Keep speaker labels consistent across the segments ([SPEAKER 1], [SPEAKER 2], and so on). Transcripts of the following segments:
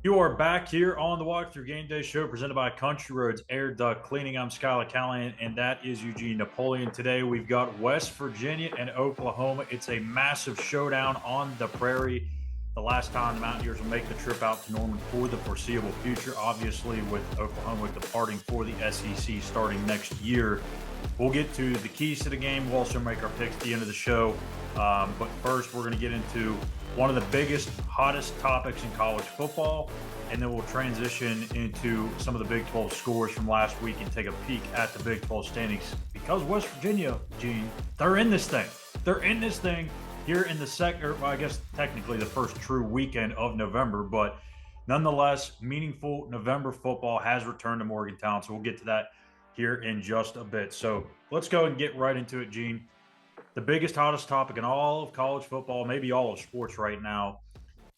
[SPEAKER 1] You are back here on the Walkthrough Game Day Show presented by Country Roads Air Duct Cleaning. I'm Schuyler Callihan, and that is Eugene Napoleon. Today we've got West Virginia and Oklahoma. It's a massive showdown on the prairie. The last time the Mountaineers will make the trip out to Norman for the foreseeable future, obviously with Oklahoma departing for the SEC starting next year. We'll get to the keys to the game. We'll also make our picks at the end of the show. But first, we're going to get into one of the biggest, hottest topics in college football, and then we'll transition into some of the Big 12 scores from last week and take a peek at the Big 12 standings. Because West Virginia, Gene, they're in this thing. They're in this thing here in the second, or I guess technically the first true weekend of November, but nonetheless, meaningful November football has returned to Morgantown. So we'll get to that here in just a bit. So let's go and get right into it, Gene. The biggest, hottest topic in all of college football, maybe all of sports right now,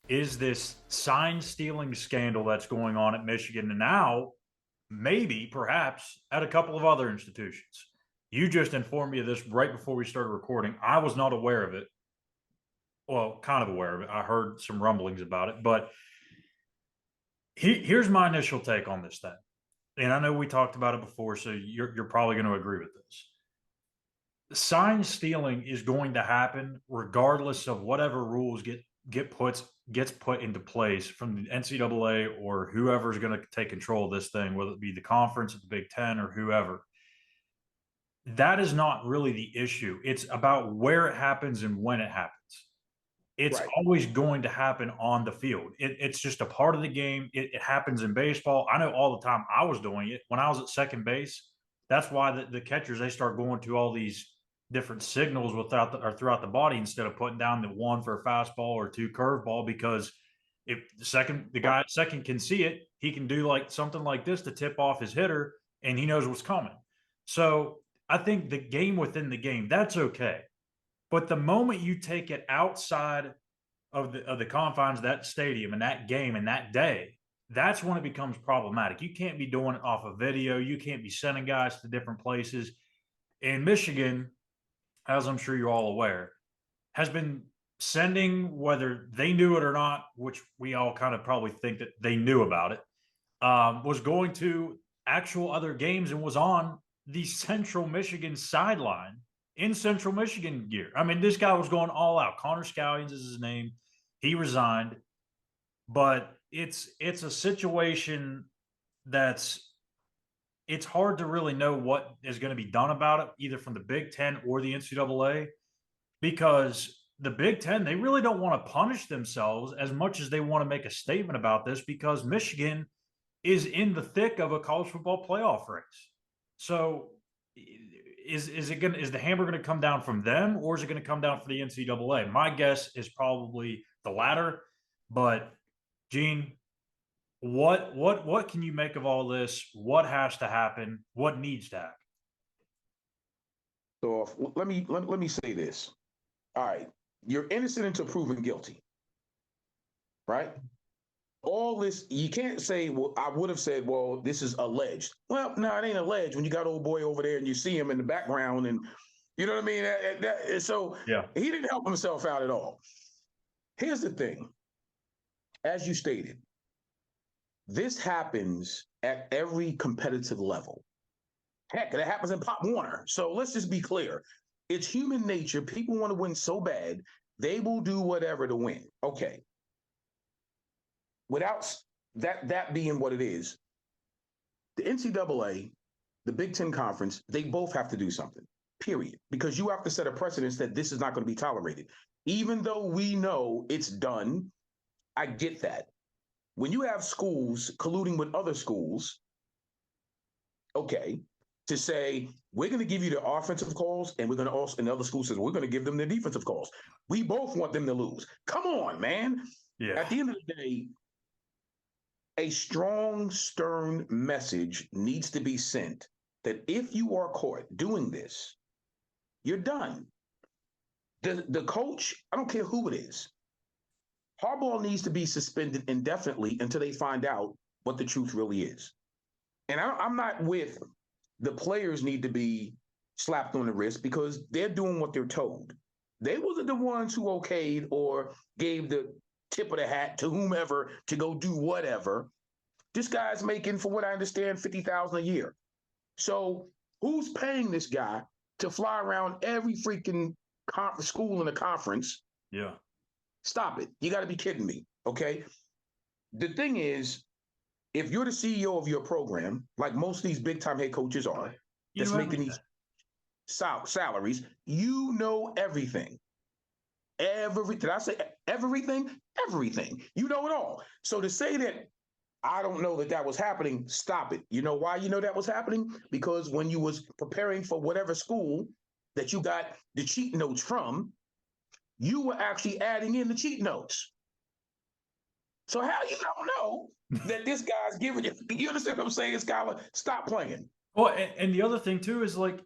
[SPEAKER 1] is this sign stealing scandal that's going on at Michigan and now, maybe, perhaps, at a couple of other institutions. You just informed me of this right before we started recording. I was not aware of it. Well, kind of aware of it. I heard some rumblings about it, but here's my initial take on this thing. And I know we talked about it before, so you're probably going to agree with this. Sign stealing is going to happen regardless of whatever rules gets put into place from the NCAA or whoever's going to take control of this thing, whether it be the conference, the Big Ten, or whoever. That is not really the issue. It's about where it happens and when it happens. It's
[SPEAKER 2] Right.
[SPEAKER 1] always going to happen on the field. It's just a part of the game. It happens in baseball. I know all the time I was doing it when I was at second base. That's why the catchers, they start going to all these different signals or throughout the body instead of putting down the one for a fastball or two curveball, because if the guy at second can see it, he can do like something like this to tip off his hitter and he knows what's coming. So I think the game within the game, that's okay. But the moment you take it outside of the confines of that stadium and that game and that day, that's when it becomes problematic. You can't be doing it off of video. You can't be sending guys to different places. In Michigan, as I'm sure you're all aware, has been sending, whether they knew it or not, which we all kind of probably think that they knew about it, was going to actual other games and was on the Central Michigan sideline in Central Michigan gear. I mean, this guy was going all out. Connor Scallions is his name. He resigned, but it's a situation that's it's hard to really know what is going to be done about it, either from the Big Ten or the NCAA, because the Big Ten, they really don't want to punish themselves as much as they want to make a statement about this, because Michigan is in the thick of a college football playoff race. So is the hammer going to come down from them, or is it going to come down from the NCAA? My guess is probably the latter. But Gene, what can you make of all this? What has to happen? What needs to happen?
[SPEAKER 2] So let me say this. All right, you're innocent until proven guilty, right? All this you can't say. Well, I would have said, well, this is alleged. Well, no, it ain't alleged when you got old boy over there and you see him in the background, and you know what I mean. So
[SPEAKER 1] Yeah.
[SPEAKER 2] he didn't help himself out at all. Here's the thing, as you stated, this happens at every competitive level. Heck, that happens in Pop Warner. So let's just be clear. It's human nature. People want to win so bad, they will do whatever to win. Okay. Without that being what it is, the NCAA, the Big Ten Conference, they both have to do something, period. Because you have to set a precedence that this is not going to be tolerated. Even though we know it's done, I get that. When you have schools colluding with other schools, okay, to say we're going to give you the offensive calls, and we're going to also, and the other school says we're going to give them the defensive calls. We both want them to lose. Come on, man.
[SPEAKER 1] Yeah.
[SPEAKER 2] At the end of the day, a strong, stern message needs to be sent that if you are caught doing this, you're done. The coach, I don't care who it is, Harbaugh needs to be suspended indefinitely until they find out what the truth really is. And I'm not with the players need to be slapped on the wrist because they're doing what they're told. They wasn't the ones who okayed or gave the tip of the hat to whomever to go do whatever. This guy's making, from what I understand, $50,000 a year. So who's paying this guy to fly around every freaking school in the conference?
[SPEAKER 1] Yeah.
[SPEAKER 2] Stop it. You got to be kidding me. Okay. The thing is, if you're the CEO of your program, like most of these big time head coaches are, that's making these salaries, you know everything. Did I say everything? Everything. You know it all. So to say that I don't know that was happening, stop it. You know why you know that was happening? Because when you was preparing for whatever school that you got the cheat notes from, you were actually adding in the cheat notes. So how you don't know that this guy's giving you understand what I'm saying, Schuyler? Stop playing.
[SPEAKER 1] Well, and the other thing too is, like,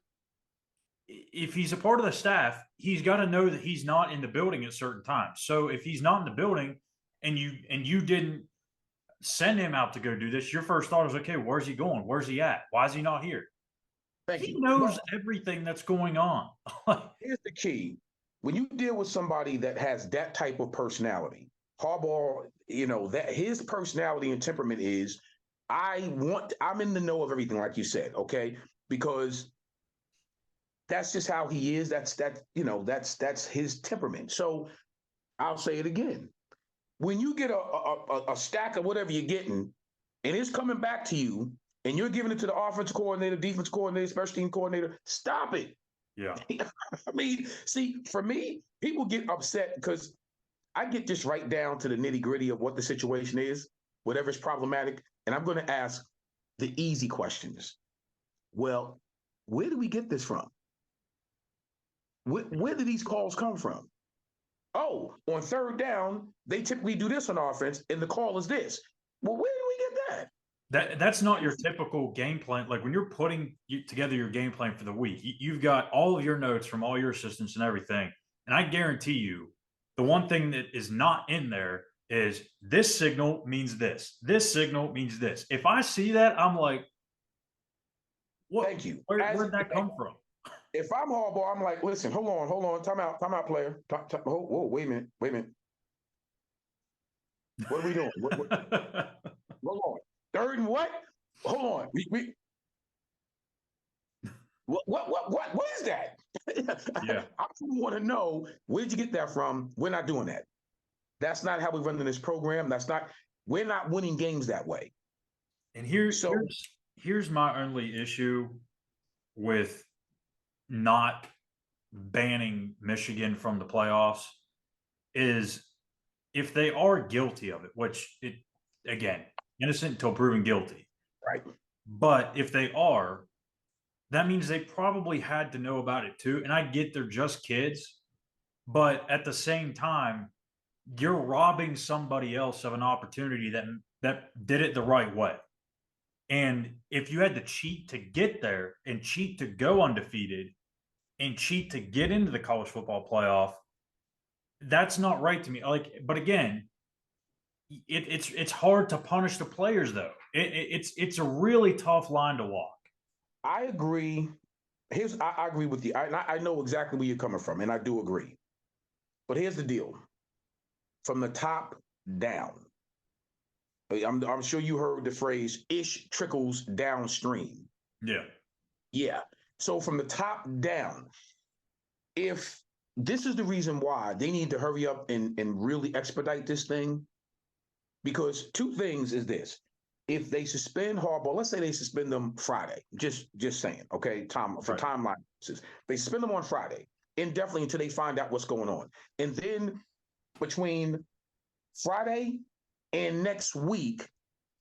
[SPEAKER 1] if he's a part of the staff, he's got to know that he's not in the building at certain times. So if he's not in the building and you didn't send him out to go do this, your first thought is, okay, where's he going? Where's he at? Why is he not here? He knows everything that's going on.
[SPEAKER 2] Here's the key. When you deal with somebody that has that type of personality, Harbaugh, that his personality and temperament is, I'm in the know of everything, like you said, okay? Because that's just how he is. That's his temperament. So I'll say it again. When you get a stack of whatever you're getting, and it's coming back to you, and you're giving it to the offensive coordinator, defense coordinator, special team coordinator, stop it.
[SPEAKER 1] Yeah.
[SPEAKER 2] I mean, see, for me, people get upset because I get this right down to the nitty gritty of what the situation is, whatever's problematic, and I'm going to ask the easy questions. Well, where do we get this from? Where do these calls come from? Oh, on third down, they typically do this on offense, and the call is this. Well, where do we get that?
[SPEAKER 1] That's not your typical game plan. Like, when you're putting together your game plan for the week, you've got all of your notes from all your assistants and everything. And I guarantee you, the one thing that is not in there is this signal means this. This signal means this. If I see that, I'm like, what?
[SPEAKER 2] Thank you.
[SPEAKER 1] Where'd that come from?
[SPEAKER 2] If I'm Harbaugh, I'm like, listen, hold on, time out, player. Whoa, wait a minute. What are we doing? Hold on. Third and what? Hold on. What is that?
[SPEAKER 1] Yeah.
[SPEAKER 2] I want to know, where'd you get that from? We're not doing that. That's not how we run this program. We're not winning games that way.
[SPEAKER 1] And here's my only issue with not banning Michigan from the playoffs is, if they are guilty of it, which again, innocent until proven guilty.
[SPEAKER 2] Right.
[SPEAKER 1] But if they are, that means they probably had to know about it too. And I get they're just kids, but at the same time, you're robbing somebody else of an opportunity that did it the right way. And if you had to cheat to get there and cheat to go undefeated and cheat to get into the college football playoff, that's not right to me. Like, but again, it's hard to punish the players though. It's a really tough line to walk.
[SPEAKER 2] I agree. I agree with you. I know exactly where you're coming from, and I do agree. But here's the deal: from the top down, I'm sure you heard the phrase "ish trickles downstream."
[SPEAKER 1] Yeah.
[SPEAKER 2] Yeah. So from the top down, if this is the reason why they need to hurry up and really expedite this thing, because two things is this. If they suspend Harbaugh, let's say they suspend them Friday, just saying, okay, for timeline purposes, they suspend them on Friday indefinitely until they find out what's going on. And then between Friday and next week,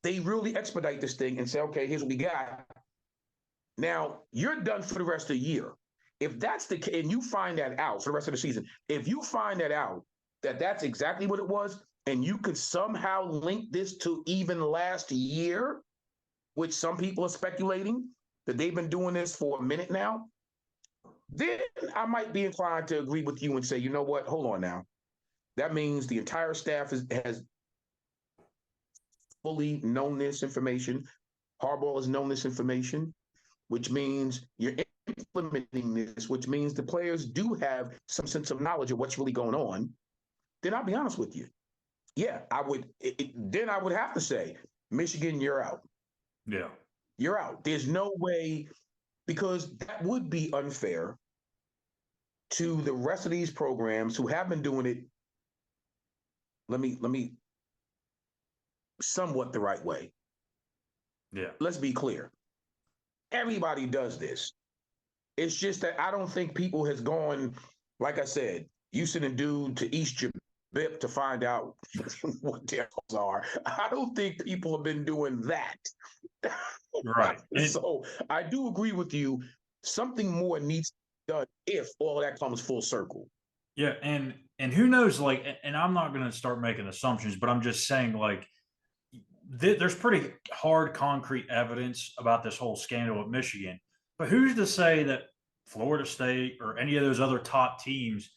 [SPEAKER 2] they really expedite this thing and say, okay, here's what we got. Now, you're done for the rest of the year. If that's the case, and you find that out for the rest of the season, if you find that out, that that's exactly what it was, and you could somehow link this to even last year, which some people are speculating that they've been doing this for a minute now, then I might be inclined to agree with you and say, you know what, hold on now. That means the entire staff has fully known this information. Harbaugh has known this information, which means you're implementing this, which means the players do have some sense of knowledge of what's really going on. Then I'll be honest with you. yeah, I would. Then I would have to say, Michigan, you're out.
[SPEAKER 1] Yeah.
[SPEAKER 2] You're out. There's no way, because that would be unfair to the rest of these programs who have been doing it. Let me somewhat the right way.
[SPEAKER 1] Yeah.
[SPEAKER 2] Let's be clear. Everybody does this. It's just that I don't think people has gone, like I said, Houston and dude to East Bip to find out what their goals are. I don't think people have been doing that.
[SPEAKER 1] Right.
[SPEAKER 2] So I do agree with you. Something more needs to be done if all that comes full circle.
[SPEAKER 1] Yeah, and who knows, like, and I'm not going to start making assumptions, but I'm just saying, like, there's pretty hard, concrete evidence about this whole scandal at Michigan. But who's to say that Florida State or any of those other top teams,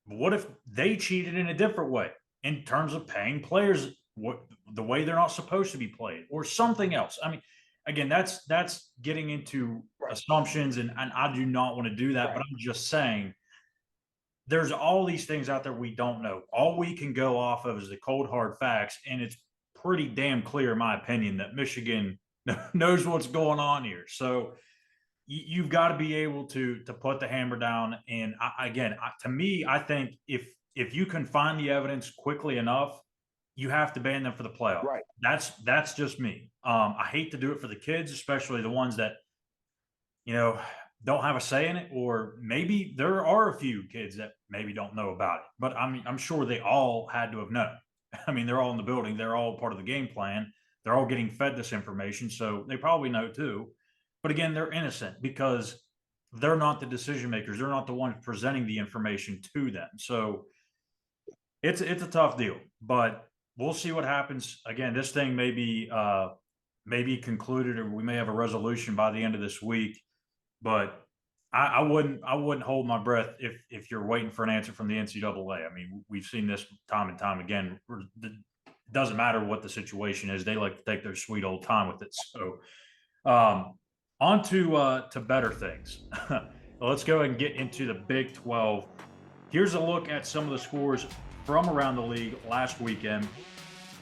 [SPEAKER 1] what if they cheated in a different way in terms of paying players what the way they're not supposed to be played or something else? I mean, again, that's getting into
[SPEAKER 2] Right.
[SPEAKER 1] assumptions, and I do not want to do that,
[SPEAKER 2] Right.
[SPEAKER 1] but I'm just saying there's all these things out there we don't know. All we can go off of is the cold hard facts, and it's pretty damn clear, in my opinion, that Michigan knows what's going on here. So you've got to be able to put the hammer down. And to me, I think if you can find the evidence quickly enough, you have to ban them for the playoff.
[SPEAKER 2] Right.
[SPEAKER 1] That's just me. I hate to do it for the kids, especially the ones that don't have a say in it, or maybe there are a few kids that maybe don't know about it. But I mean, I'm sure they all had to have known. I mean, they're all in the building, they're all part of the game plan, they're all getting fed this information, so they probably know too. But again, they're innocent because they're not the decision makers. They're not the ones presenting the information to them. So it's a tough deal, but we'll see what happens. Again, this thing may be concluded, or we may have a resolution by the end of this week. But I wouldn't hold my breath if you're waiting for an answer from the NCAA. I mean, we've seen this time and time again. It doesn't matter what the situation is; they like to take their sweet old time with it. So, on to better things. Let's go ahead and get into the Big 12. Here's a look at some of the scores from around the league last weekend.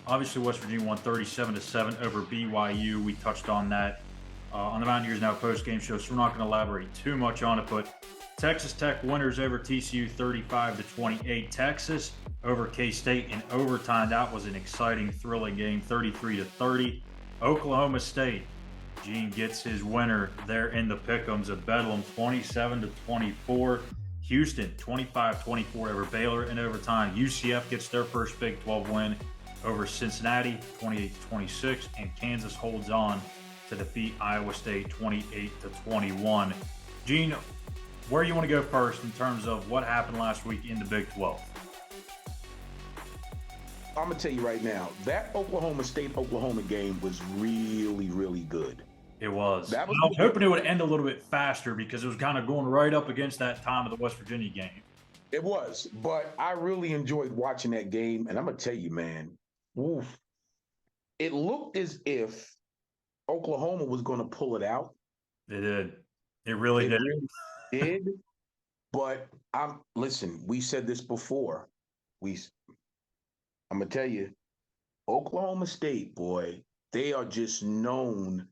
[SPEAKER 1] Obviously, West Virginia won 37-7 over BYU. We touched on that on the Mountaineers Now post-game show, so we're not going to elaborate too much on it. But Texas Tech winners over TCU 35-28. Texas over K-State in overtime. That was an exciting, thrilling game, 33-30. Oklahoma State, Eugene gets his winner there in the pickems of Bedlam, 27-24. Houston 25-24 over Baylor in overtime. UCF gets their first Big 12 win over Cincinnati, 28-26, and Kansas holds on to defeat Iowa State 28-21. Gene, where do you want to go first in terms of what happened last week in the Big 12?
[SPEAKER 2] I'm going to tell you right now, that Oklahoma State-Oklahoma game was really, really good.
[SPEAKER 1] It was.
[SPEAKER 2] I
[SPEAKER 1] was hoping it would end a little bit faster because it was kind of going right up against that time of the West Virginia game.
[SPEAKER 2] It was, but I really enjoyed watching that game, and I'm going to tell you, man, it looked as if Oklahoma was going to pull it out.
[SPEAKER 1] It did. It really did.
[SPEAKER 2] Really did. But listen, we said this before. I'm going to tell you, Oklahoma State, boy, they are just known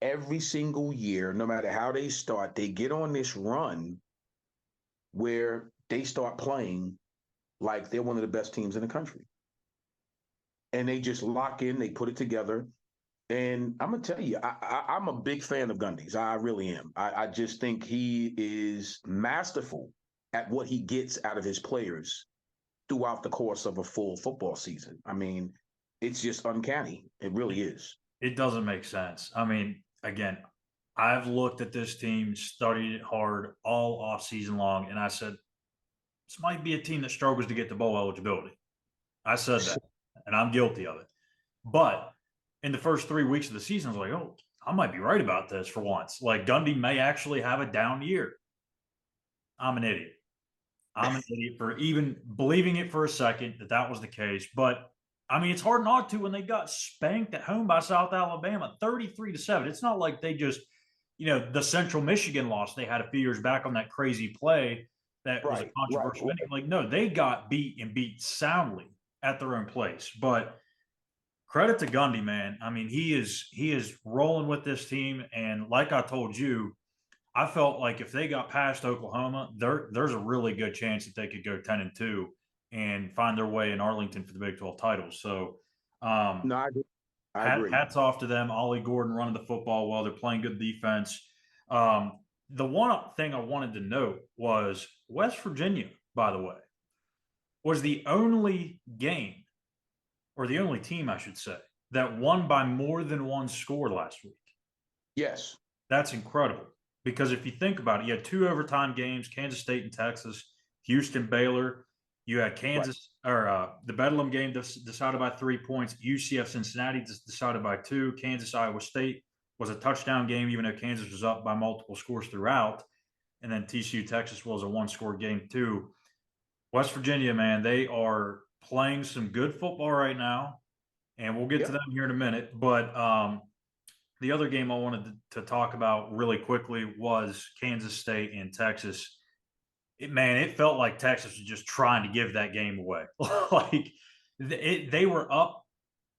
[SPEAKER 2] every single year, no matter how they start, they get on this run where they start playing like they're one of the best teams in the country. And they just lock in, they put it together. And I'm going to tell you, I'm a big fan of Gundy's. I really am. I just think he is masterful at what he gets out of his players throughout the course of a full football season. I mean, it's just uncanny. It really is.
[SPEAKER 1] It doesn't make sense. I mean, again, I've looked at this team, studied it hard all off season long, and I said, this might be a team that struggles to get to bowl eligibility. I said that, and I'm guilty of it. But in the first 3 weeks of the season, I was like, oh, I might be right about this for once. Like, Gundy may actually have a down year. I'm an idiot. I'm an idiot for even believing it for a second that was the case. But, I mean, it's hard not to when they got spanked at home by South Alabama, 33-7. It's not like they just, the Central Michigan loss they had a few years back on that crazy play that was a controversial ending. Like, no, they got beat and beat soundly at their own place. But credit to Gundy, man. I mean, he is rolling with this team, and like I told you, I felt like if they got past Oklahoma, there's a really good chance that they could go 10-2 and find their way in Arlington for the Big 12 title. So,
[SPEAKER 2] No, I agree. I agree.
[SPEAKER 1] hats off to them. Ollie Gordon running the football well. They're playing good defense. Um, the one thing I wanted to note was West Virginia, by the way, was the only game, or the only team, I should say, that won by more than one score last week.
[SPEAKER 2] Yes.
[SPEAKER 1] That's incredible. Because if you think about it, you had 2 overtime games, Kansas State and Texas, Houston, Baylor. You had Kansas, or the Bedlam game decided by 3 points. UCF Cincinnati decided by 2. Kansas Iowa State was a touchdown game, even though Kansas was up by multiple scores throughout. And then TCU Texas was a 1-score game too. West Virginia, man, they are playing some good football right now, and we'll get to them here in a minute. But the other game I wanted to talk about really quickly was Kansas State and Texas. It felt like Texas was just trying to give that game away. Like they were up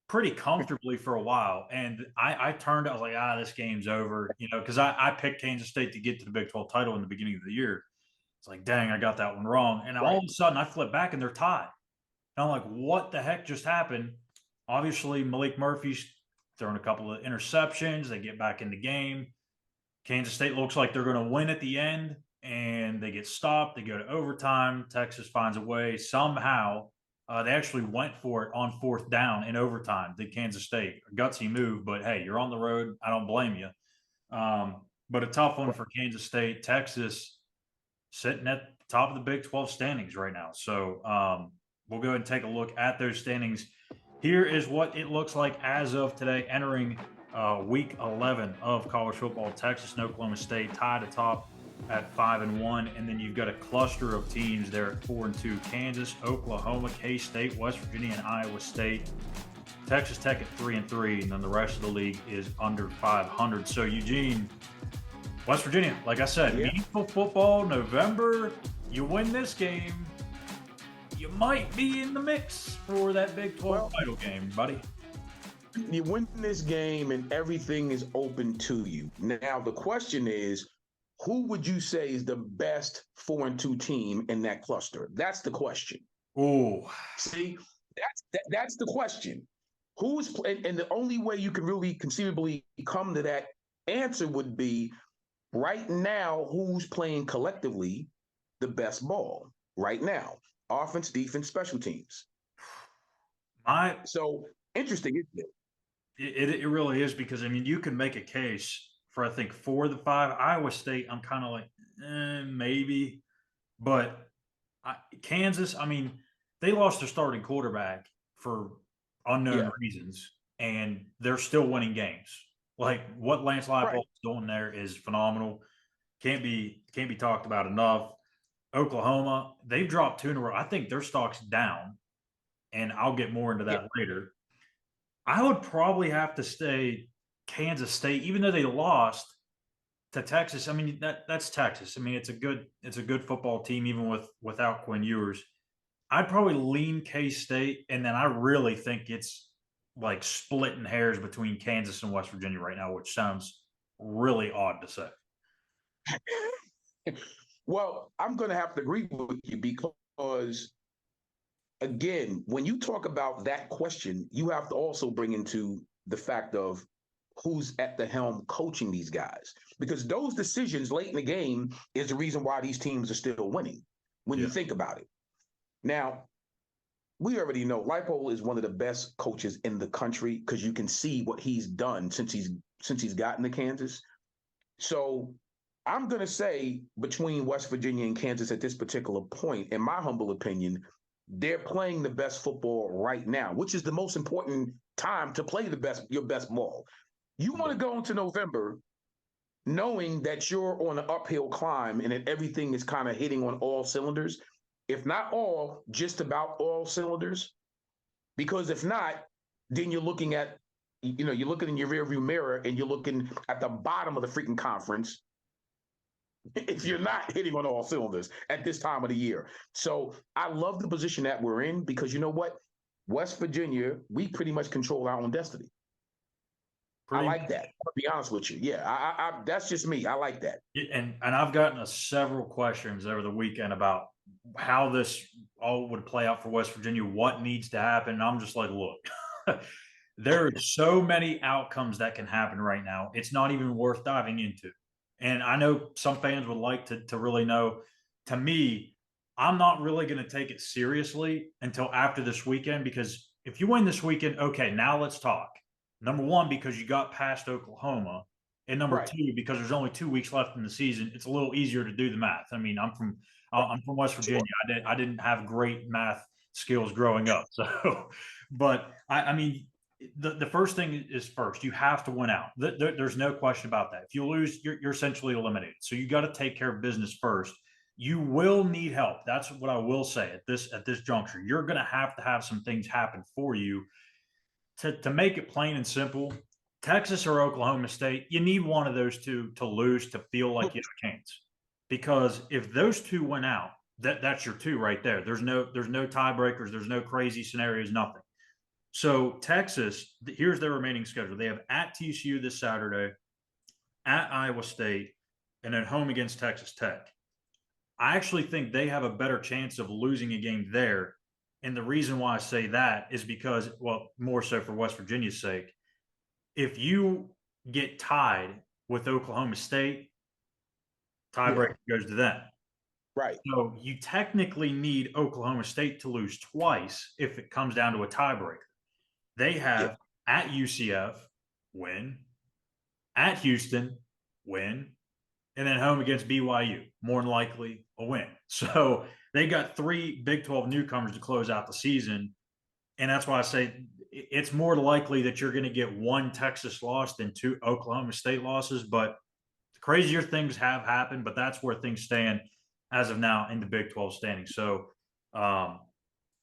[SPEAKER 1] pretty comfortably for a while, and I turned. I was like, this game's over, because I picked Kansas State to get to the Big 12 title in the beginning of the year. It's like, dang, I got that one wrong, and all of a sudden I flip back and they're tied. And I'm like, what the heck just happened? Obviously, Malik Murphy's throwing a couple of interceptions. They get back in the game. Kansas State looks like they're going to win at the end, and they get stopped. They go to overtime. Texas finds a way somehow. They actually went for it on 4th down in overtime. Did Kansas State. A gutsy move, but hey, you're on the road. I don't blame you. But a tough one for Kansas State. Texas sitting at the top of the Big 12 standings right now. So we'll go ahead and take a look at those standings. Here is what it looks like as of today, entering week 11 of college football. Texas and Oklahoma State tied atop at 5-1, and then you've got a cluster of teams there at 4-2: Kansas, Oklahoma, K-State, West Virginia, and Iowa State. Texas Tech at 3-3, and then the rest of the league is under 500. So Eugene, West Virginia, like I said, meaningful football. November, you win this game, you might be in the mix for that Big 12 title game, buddy.
[SPEAKER 2] You win this game and everything is open to you. Now, the question is, who would you say is the best 4-2 team in that cluster? That's the question.
[SPEAKER 1] Oh,
[SPEAKER 2] see, that's the question. Who's and the only way you can really conceivably come to that answer would be right now, who's playing collectively the ball right now? Offense, defense, special teams. So interesting, isn't
[SPEAKER 1] it? It really is, because I mean, you can make a case for, I think, 4 of the 5. Iowa State, I'm kind of like, maybe. But Kansas, I mean, they lost their starting quarterback for unknown reasons, and they're still winning games. Like, what Lance Leipold is doing there is phenomenal. Can't be talked about enough. Oklahoma, they've dropped 2 in a row. I think their stock's down, and I'll get more into that later. I would probably have to stay Kansas State, even though they lost to Texas. I mean, that's Texas. I mean, it's a good football team, even without Quinn Ewers. I'd probably lean K-State, and then I really think it's like splitting hairs between Kansas and West Virginia right now, which sounds really odd to say.
[SPEAKER 2] Well, I'm going to have to agree with you, because, again, when you talk about that question, you have to also bring into the fact of who's at the helm coaching these guys, because those decisions late in the game is the reason why these teams are still winning when you think about it. Now, we already know Leipold is one of the best coaches in the country, because you can see what he's done since he's gotten to Kansas. So I'm going to say between West Virginia and Kansas at this particular point, in my humble opinion, they're playing the best football right now, which is the most important time to play your best ball. You want to go into November knowing that you're on an uphill climb and that everything is kind of hitting on all cylinders, if not all, just about all cylinders. Because if not, then you're looking at, you're looking in your rearview mirror and you're looking at the bottom of the freaking conference if you're not hitting on all cylinders at this time of the year. So I love the position that we're in, because you know what? West Virginia, we pretty much control our own destiny. I like that. I'll be honest with you. Yeah, I that's just me. I like that.
[SPEAKER 1] And I've gotten several questions over the weekend about how this all would play out for West Virginia, what needs to happen. And I'm just like, look, there are so many outcomes that can happen right now. It's not even worth diving into. And I know some fans would like to really know. To me, I'm not really going to take it seriously until after this weekend, because if you win this weekend, okay, now let's talk. Number one, because you got past Oklahoma. And number
[SPEAKER 2] Right.
[SPEAKER 1] two, because there's only 2 weeks left in the season, it's a little easier to do the math. I mean, I'm from West
[SPEAKER 2] Sure.
[SPEAKER 1] Virginia. I didn't have great math skills growing up, so but I mean, the first thing is first. You have to win out. There's no question about that. If you lose, you're essentially eliminated. So you got to take care of business first. You will need help. That's what I will say at this juncture. You're going to have some things happen for you to make it plain and simple. Texas or Oklahoma State, you need one of those two to lose to feel like you have a chance. Because if those two went out, that's your two right there. There's no tiebreakers, there's no crazy scenarios, nothing. So Texas, here's their remaining schedule. They have at TCU this Saturday, at Iowa State, and then home against Texas Tech. I actually think they have a better chance of losing a game there. And the reason why I say that is because, well, more so for West Virginia's sake, if you get tied with Oklahoma State, tiebreaker goes to them.
[SPEAKER 2] Right.
[SPEAKER 1] So you technically need Oklahoma State to lose twice if it comes down to a tiebreaker. They have at UCF, win, at Houston, win, and then home against BYU, more than likely a win. So they got 3 Big 12 newcomers to close out the season. And that's why I say it's more likely that you're going to get 1 Texas loss than 2 Oklahoma State losses. But crazier things have happened, but that's where things stand as of now in the Big 12 standing. So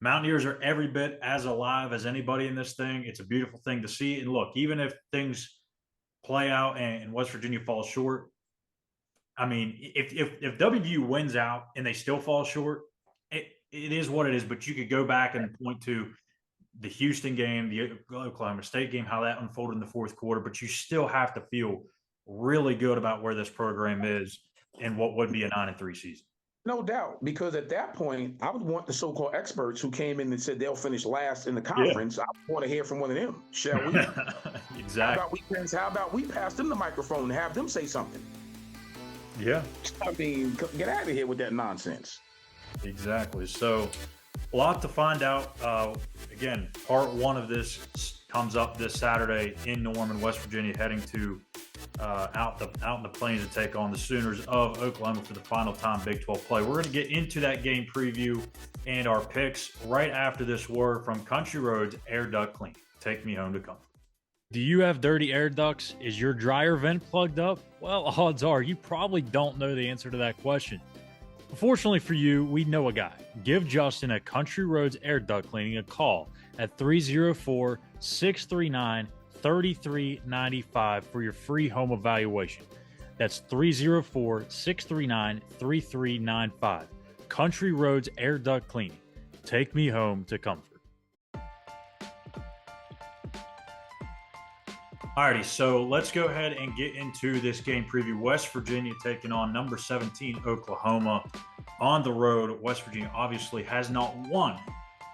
[SPEAKER 1] Mountaineers are every bit as alive as anybody in this thing. It's a beautiful thing to see. And look, even if things play out and West Virginia falls short, I mean, if WVU wins out and they still fall short, it is what it is. But you could go back and point to the Houston game, the Oklahoma State game, how that unfolded in the fourth quarter. But you still have to feel really good about where this program is and what would be a 9-3 season.
[SPEAKER 2] No doubt, because at that point, I would want the so-called experts who came in and said they'll finish last in the conference. I want to hear from one of them, shall we?
[SPEAKER 1] Exactly.
[SPEAKER 2] How about we pass them the microphone and have them say something?
[SPEAKER 1] Yeah.
[SPEAKER 2] I mean, get out of here with that nonsense.
[SPEAKER 1] Exactly. So a lot to find out. Again, part 1 of this comes up this Saturday in Norman, West Virginia, heading to out in the plains to take on the Sooners of Oklahoma for the final time Big 12 play. We're going to get into that game preview and our picks right after this word from Country Roads Air Duct Cleaning. Take me home to comfort. Do you have dirty air ducts? Is your dryer vent plugged up? Well, odds are you probably don't know the answer to that question. Fortunately for you, we know a guy. Give Justin at Country Roads Air Duct Cleaning a call at 304-639-3395 for your free home evaluation. That's 304-639-3395. Country Roads Air Duct Cleaning. Take me home to comfort. Alrighty, so let's go ahead and get into this game preview. West Virginia taking on number 17 Oklahoma on the road. West Virginia obviously has not won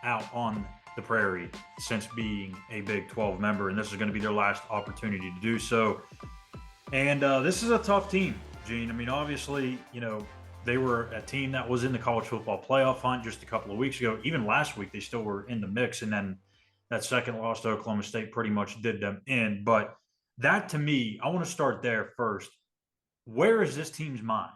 [SPEAKER 1] out on the prairie since being a Big 12 member, and this is going to be their last opportunity to do so. And this is a tough team, Gene. I mean, obviously, you know, they were a team that was in the college football playoff hunt just a couple of weeks ago. Even last week, they still were in the mix, and then that second loss to Oklahoma State pretty much did them in. But that, to me, I want to start there first. Where is this team's mind?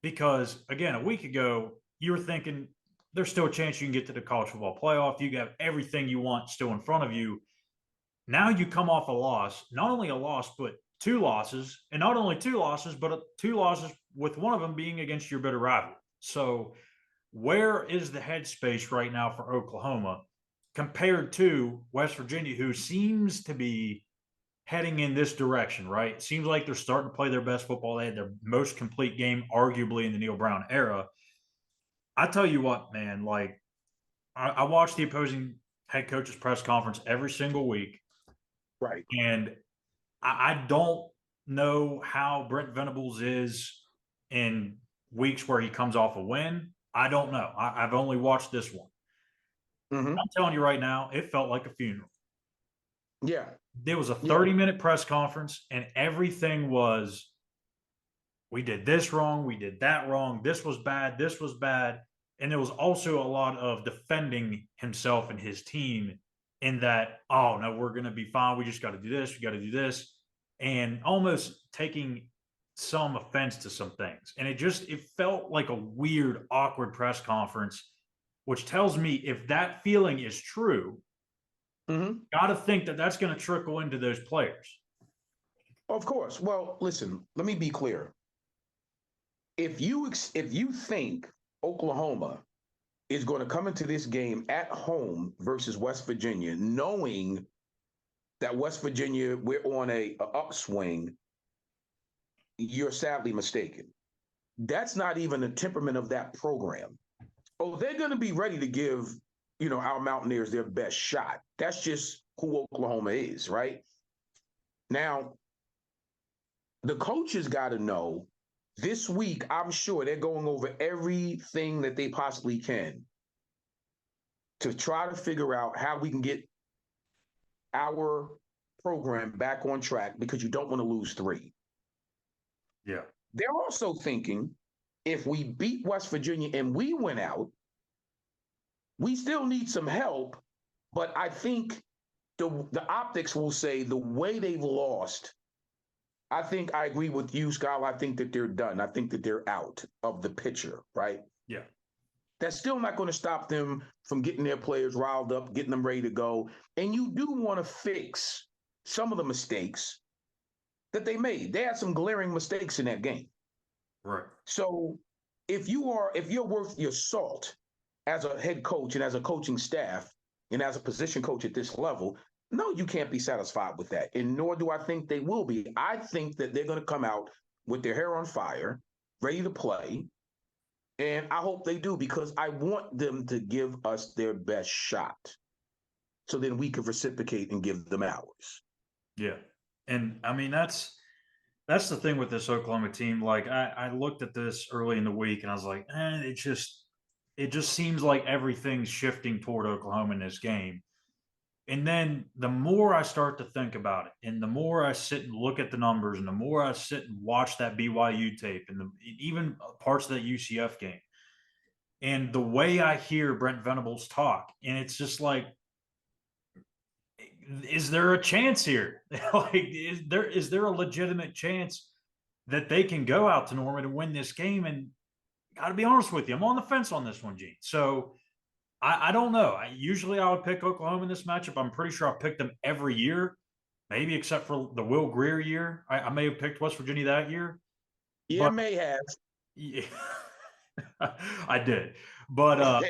[SPEAKER 1] Because, again, a week ago, you were thinking there's still a chance you can get to the college football playoff. You have everything you want still in front of you. Now you come off a loss, not only a loss, but 2 losses. And not only 2 losses, but 2 losses with one of them being against your bitter rival. So where is the headspace right now for Oklahoma compared to West Virginia, who seems to be heading in this direction, right? It seems like they're starting to play their best football. They had their most complete game, arguably, in the Neil Brown era. I tell you what, man, like I watched the opposing head coach's press conference every single week.
[SPEAKER 2] Right.
[SPEAKER 1] And I don't know how Brent Venables is in weeks where he comes off a win. I don't know. I've only watched this one.
[SPEAKER 2] Mm-hmm.
[SPEAKER 1] I'm telling you right now, it felt like a funeral.
[SPEAKER 2] Yeah.
[SPEAKER 1] There was a
[SPEAKER 2] Yeah.
[SPEAKER 1] 30-minute press conference, and everything was, we did this wrong, we did that wrong, this was bad, this was bad. And there was also a lot of defending himself and his team in that, oh, no, we're going to be fine. We just got to do this. We got to do this. And almost taking some offense to some things. And it felt like a weird, awkward press conference, which tells me if that feeling is true,
[SPEAKER 2] Mm-hmm.
[SPEAKER 1] got to think that that's going to trickle into those players.
[SPEAKER 2] Of course. Well, listen, let me be clear. If you think Oklahoma is going to come into this game at home versus West Virginia, knowing that West Virginia, we're on a upswing, you're sadly mistaken. That's not even the temperament of that program. Oh, they're going to be ready to give, our Mountaineers their best shot. That's just who Oklahoma is, right? Now, the coaches got to know this week, I'm sure they're going over everything that they possibly can to try to figure out how we can get our program back on track because you don't want to lose 3.
[SPEAKER 1] Yeah.
[SPEAKER 2] They're also thinking if we beat West Virginia and we win out, we still need some help. But I think the optics will say the way they've lost, I think I agree with you, Schuyler. I think that they're done. I think that they're out of the picture, right?
[SPEAKER 1] Yeah.
[SPEAKER 2] That's still not going to stop them from getting their players riled up, getting them ready to go. And you do want to fix some of the mistakes that they made. They had some glaring mistakes in that game.
[SPEAKER 1] Right.
[SPEAKER 2] So if you're worth your salt as a head coach and as a coaching staff and as a position coach at this level, no, you can't be satisfied with that. And nor do I think they will be. I think that they're going to come out with their hair on fire, ready to play. And I hope they do because I want them to give us their best shot so then we can reciprocate and give them ours.
[SPEAKER 1] Yeah. And I mean, that's the thing with this Oklahoma team. Like I looked at this early in the week and I was like, it just seems like everything's shifting toward Oklahoma in this game. And then the more I start to think about it, and the more I sit and look at the numbers, and the more I sit and watch that BYU tape, and even parts of that UCF game, and the way I hear Brent Venables talk, and it's just like, is there a chance here? Like, is there a legitimate chance that they can go out to Norman and win this game? And got to be honest with you, I'm on the fence on this one, Gene. So I don't know. Usually I would pick Oklahoma in this matchup. I'm pretty sure I've picked them every year, maybe except for the Will Greer year. I may have picked West Virginia that year.
[SPEAKER 2] Yeah,
[SPEAKER 1] But,
[SPEAKER 2] may have.
[SPEAKER 1] Yeah, I did. But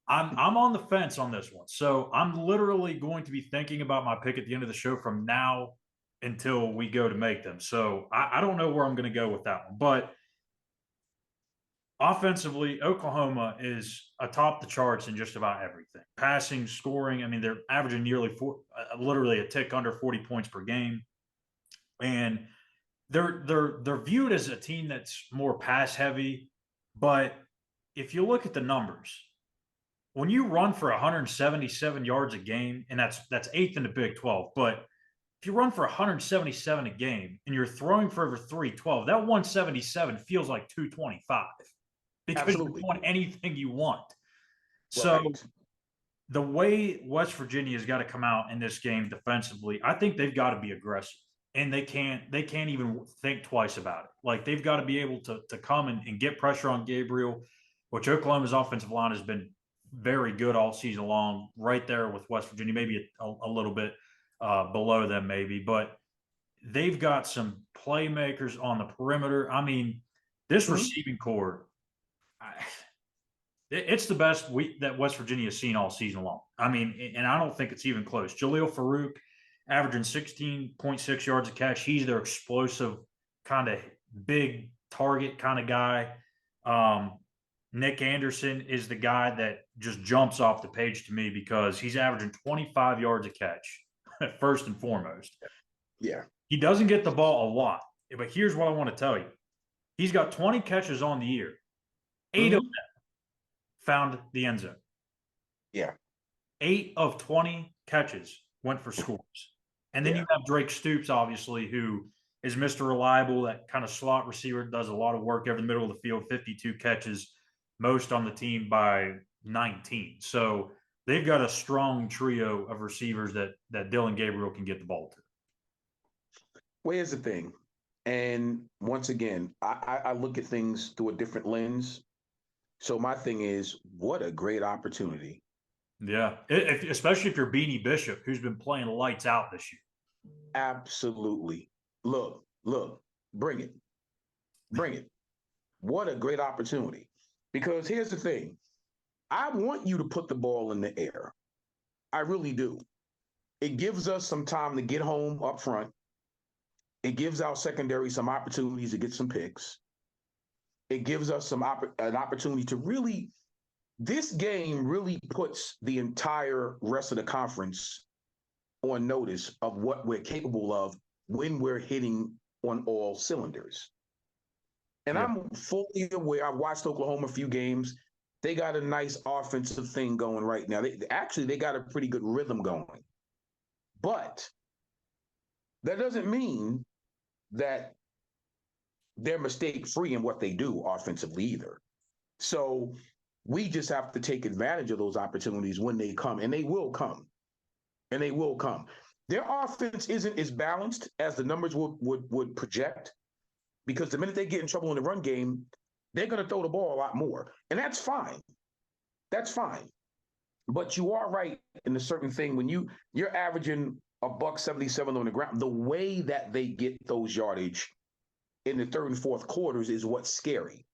[SPEAKER 1] I'm on the fence on this one. So I'm literally going to be thinking about my pick at the end of the show from now until we go to make them. So I don't know where I'm going to go with that one. But offensively, Oklahoma is atop the charts in just about everything. Passing, scoring. I mean, they're averaging literally a tick under 40 points per game, and they're viewed as a team that's more pass heavy. But if you look at the numbers, when you run for 177 yards a game, and that's eighth in the Big 12, but if you run for 177 a game and you're throwing for over 312, that 177 feels like 225. Because
[SPEAKER 2] Absolutely.
[SPEAKER 1] you want anything you want. So
[SPEAKER 2] Right.
[SPEAKER 1] the way West Virginia has got to come out in this game defensively, I think they've got to be aggressive. And they can't even think twice about it. Like they've got to be able to come and get pressure on Gabriel, which Oklahoma's offensive line has been very good all season long, right there with West Virginia, maybe a little bit below them maybe. But they've got some playmakers on the perimeter. I mean, this receiving core, it's the best that West Virginia has seen all season long. I mean, and I don't think it's even close. Jaleel Farouk averaging 16.6 yards a catch. He's their explosive kind of big target kind of guy. Nick Anderson is the guy that just jumps off the page to me because he's averaging 25 yards a catch, first and foremost.
[SPEAKER 2] Yeah.
[SPEAKER 1] He doesn't get the ball a lot, but here's what I want to tell you. He's got 20 catches on the year. 8 of
[SPEAKER 2] Mm-hmm.
[SPEAKER 1] them found the end zone.
[SPEAKER 2] Yeah.
[SPEAKER 1] 8 of 20 catches went for scores. And then
[SPEAKER 2] Yeah.
[SPEAKER 1] you have Drake Stoops, obviously, who is Mr. Reliable, that kind of slot receiver, does a lot of work over the middle of the field, 52 catches, most on the team by 19. So they've got a strong trio of receivers that Dylan Gabriel can get the ball to.
[SPEAKER 2] Well, here's the thing. And once again, I look at things through a different lens. So my thing is, what a great opportunity.
[SPEAKER 1] Yeah, especially if you're Beanie Bishop, who's been playing lights out this year.
[SPEAKER 2] Absolutely. Look, bring it. Bring it. What a great opportunity. Because here's the thing. I want you to put the ball in the air. I really do. It gives us some time to get home up front. It gives our secondary some opportunities to get some picks. It gives us an opportunity to really, this game really puts the entire rest of the conference on notice of what we're capable of when we're hitting on all cylinders. And
[SPEAKER 1] Yeah.
[SPEAKER 2] I'm fully aware, I've watched Oklahoma a few games. They got a nice offensive thing going right now. They got a pretty good rhythm going. But that doesn't mean that they're mistake free in what they do offensively either. So we just have to take advantage of those opportunities when they come, and they will come. And they will come. Their offense isn't as balanced as the numbers would project, because the minute they get in trouble in the run game, they're going to throw the ball a lot more. And that's fine. That's fine. But you are right in a certain thing. When you're averaging $177 on the ground, the way that they get those yardage in the third and fourth quarters is what's scary.